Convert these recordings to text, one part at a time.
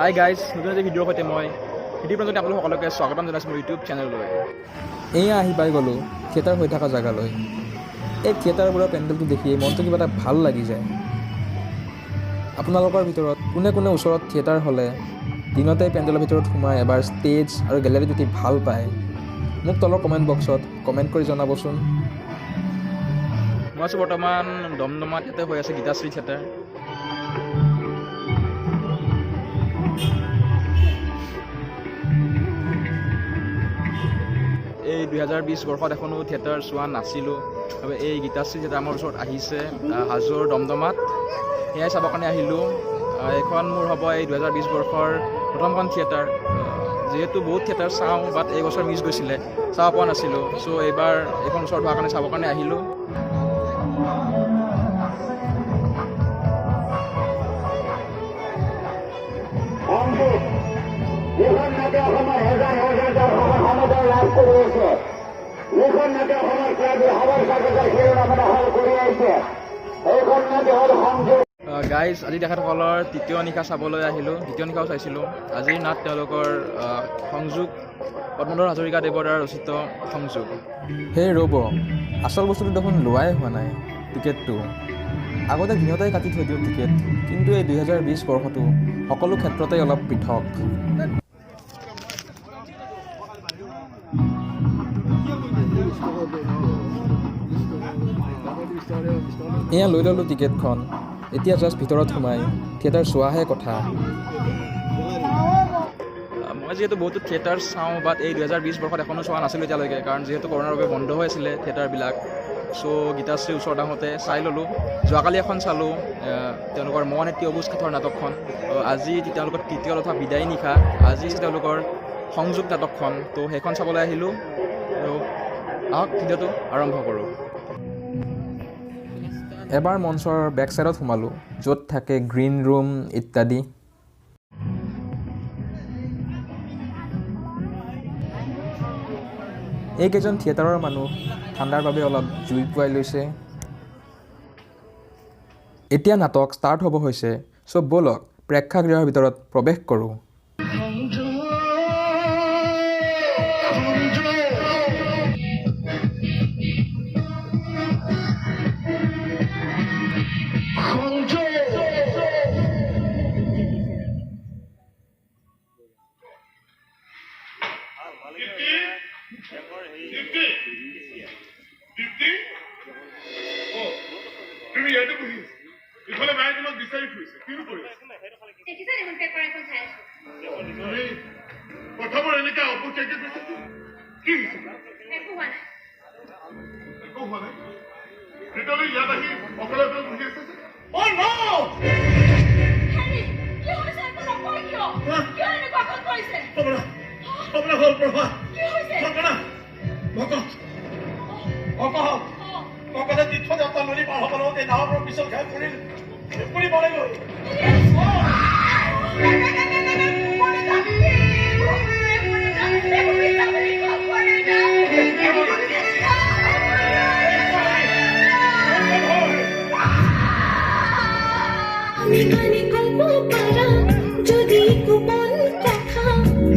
Hi guys, নতুন এটি ভিডিঅ'ৰ সৈতে মই ভিডিঅ' পৰ্যন্ত আপোনালোক সকলোকে স্বাগতম জনাইছোঁ মোৰ ইউটিউব চেনেললৈ। এয়া আহি পাই গ'লোঁ থিয়েটাৰ হৈ থকা জেগালৈ। এই থিয়েটাৰবোৰৰ পেণ্ডেলটো দেখিয়ে মনটো কিবা এটা ভাল লাগি যায়। আপোনালোকৰ ভিতৰত কোনে কোনে ওচৰত থিয়েটাৰ হ'লে দিনতে পেণ্ডেলৰ ভিতৰত সোমাই এবাৰ ষ্টেজ আৰু গেলেৰীত উঠি ভাল পায়, মোক তলৰ কমেণ্ট বক্সত কমেণ্ট কৰি জনাবচোন। মই আছোঁ বৰ্তমান দমদমাত, ইয়াতে হৈ আছে গীতাশ্ৰী থিয়েটাৰ। এই 2020 বৰ্ষত এখনো থিয়েটাৰ চোৱা নাছিলোঁ, আৰু এই গীতাশ্ৰী থিয়েটাৰ আমাৰ ওচৰত আহিছে হাজোৰ দমদমাত, সেয়াই চাবৰ কাৰণে আহিলোঁ। এইখন মোৰ হ'ব এই 2020 বৰ্ষৰ প্ৰথমখন থিয়েটাৰ। যিহেতু বহুত থিয়েটাৰ চাওঁ, বাট এই বছৰ মিছ গৈছিলে, চাব পোৱা নাছিলোঁ। চ' এইবাৰ এইখন ওচৰত হোৱাৰ কাৰণে চাবৰ কাৰণে আহিলোঁ। গাইজ, আজি তেখেতসকলৰ তৃতীয় নিশা চাবলৈ আহিলোঁ, দ্বিতীয় নিশাও চাইছিলোঁ। আজিৰ নাট তেওঁলোকৰ সংযোগ, পদ্মধৰ হাজৰিকাদেৱৰ দ্বাৰা ৰচিত সংযোগ। সেই ৰ'ব, আচল বস্তুটো দেখোন লোৱাই হোৱা নাই টিকেটটো। আগতে দিনতেই কাটি থৈ দিওঁ টিকেট, কিন্তু এই 2020 বৰ্ষটো সকলো ক্ষেত্ৰতেই অলপ পৃথক। এয়া লৈ ল'লোঁ টিকেটখন, এতিয়া জাষ্ট ভিতৰত সোমাই থিয়েটাৰ চোৱাহে কথা। মই যিহেতু বহুতো থিয়েটাৰ চাওঁ, বাট এই 2020 বৰ্ষত এখনো চোৱা নাছিলোঁ এতিয়ালৈকে, কাৰণ যিহেতু কৰোণাৰ বাবে বন্ধ হৈ আছিলে থিয়েটাৰবিলাক। চ' গীতাশ্ৰীৰ ওচৰত আহোঁতে চাই ল'লোঁ। যোৱাকালি এখন চালোঁ, তেওঁলোকৰ মন এটি অবুজ কাঠৰ নাটকখন। আজি তেওঁলোকৰ তৃতীয় তথা বিদায়ী নিশা, আজি তেওঁলোকৰ সংযোগ নাটকখন। ত' সেইখন চাবলৈ আহিলোঁ, আৰু আহক ভিডিঅ'টো আৰম্ভ কৰোঁ। এবাৰ মঞ্চৰ বেক ছাইডত সোমালোঁ, য'ত থাকে গ্ৰীণ ৰুম ইত্যাদি। এইকেইজন থিয়েটাৰৰ মানুহ ঠাণ্ডাৰ বাবে অলপ জুই পুৱাই লৈছে। এতিয়া নাটক ষ্টাৰ্ট হ'ব হৈছে, চ' ব'লক প্ৰেক্ষাগৃহৰ ভিতৰত প্ৰৱেশ কৰোঁ।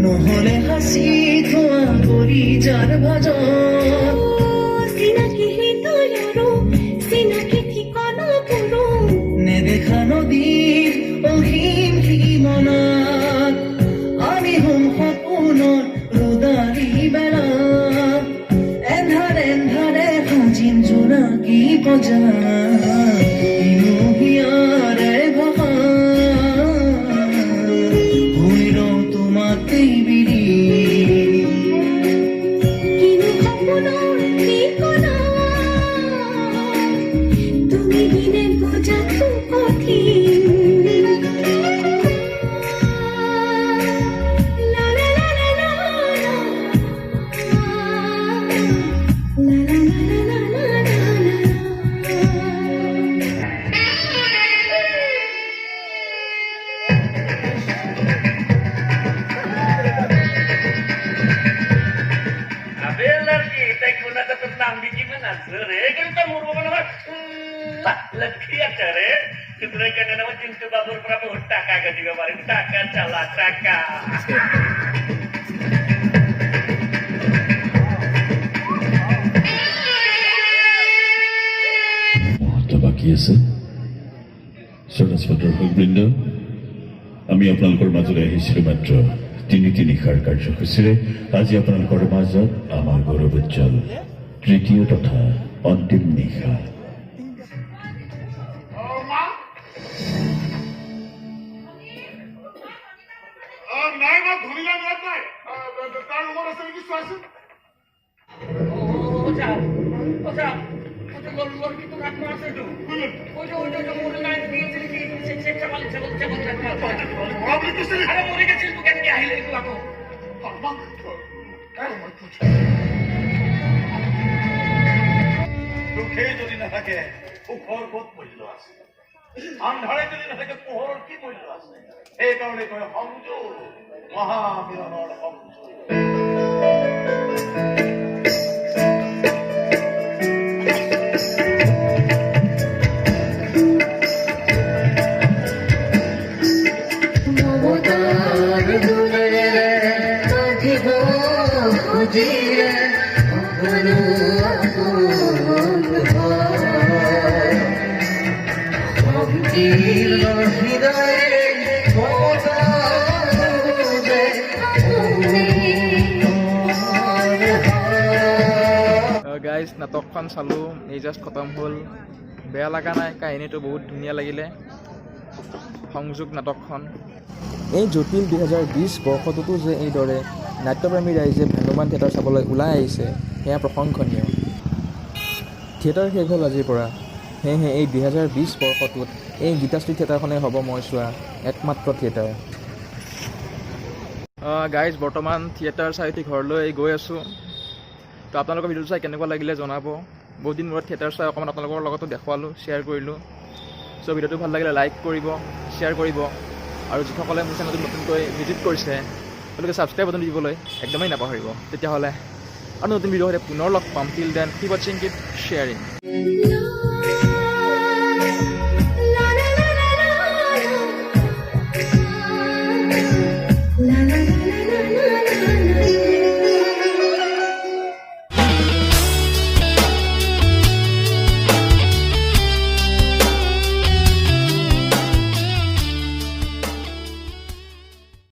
নহলে হাসি ধোৱা কৰি যাৰ ভজন চিনাকি হৃদয়ৰো চিনাকি ঠিকনা পুৰো নেদেখা নদীৰ অসীম সীমনাত আমি হম সপোনৰ ৰুদাৰী বেলা এন্ধাৰে এন্ধাৰে সাজিম জোনাকী বজা Lagi ya, Cere. সুতরাং কেন আমার চিন্তা বাবুর পর বহুত টাকা কাটিবে পারে টাকা চালা টাকা মুহূর্ত বাকী আছে সদাস্পতৰ হলবৃন্দ আমি আপোনালোকৰ মাজলৈ আহিছিলোঁ মাত্ৰ তিনি নিশাৰ কাৰ্যসূচীৰে আজি আপোনালোকৰ মাজত আমাৰ গৌৰৱোজ্জ্বল তৃতীয় তথা অন্তিম নিশা নাই মা ধনিলা নাই নাই তাৰ ৰুমত আছে নেকি চোৱাচোন দুখে যদি নাথাকে সুখৰ ক'ত মূল্য আছে আন্ধাৰে যদি নাথাকে পোহৰৰ কি মূল্য আছে সেইকাৰণে কয় সংযোগ মহামিলনৰ সংযোগ মমতার দুলে কাঁদিব খুঁজিয়ে অগণু সংকীর্ণ হৃদয়ে গাইজ নাটকখন চালোঁ এই জাষ্ট খতম হ'ল বেয়া লগা নাই কাহিনীটো বহুত ধুনীয়া লাগিলে সংযোগ নাটকখন এই জটিল 2020 বৰ্ষটোতো যে এইদৰে নাট্যপ্ৰেমী ৰাইজে ভেনুমান থিয়েটাৰ চাবলৈ ওলাই আহিছে সেয়া প্ৰশংসনীয় থিয়েটাৰ শেষ হ'ল আজিৰ পৰা সেয়েহে এই 2020 বৰ্ষটোত এই গীতাশ্ৰী থিয়েটাৰখনেই হ'ব মই চোৱা একমাত্ৰ থিয়েটাৰ গাইজ বৰ্তমান থিয়েটাৰ চাই উঠি ঘৰলৈ গৈ আছোঁ তো আপোনালোকৰ ভিডিঅ'টো চাই কেনেকুৱা লাগিলে জনাব বহুত দিন মূৰত থিয়েটাৰ চাই অকণমান আপোনালোকৰ লগতো দেখুৱালোঁ শ্বেয়াৰ কৰিলোঁ চ' ভিডিঅ'টো ভাল লাগিলে লাইক কৰিব শ্বেয়াৰ কৰিব আৰু যিসকলে মোৰ চেনেলটো নতুনকৈ ভিজিট কৰিছে তেওঁলোকে ছাবস্ক্ৰাইব বাটন দিবলৈ একদমেই নাপাহৰিব তেতিয়াহ'লে আৰু নতুন ভিডিঅ' হ'লে পুনৰ লগ পাম টিল দেন কিপ ৱাচিং কিপ শ্বেয়াৰিং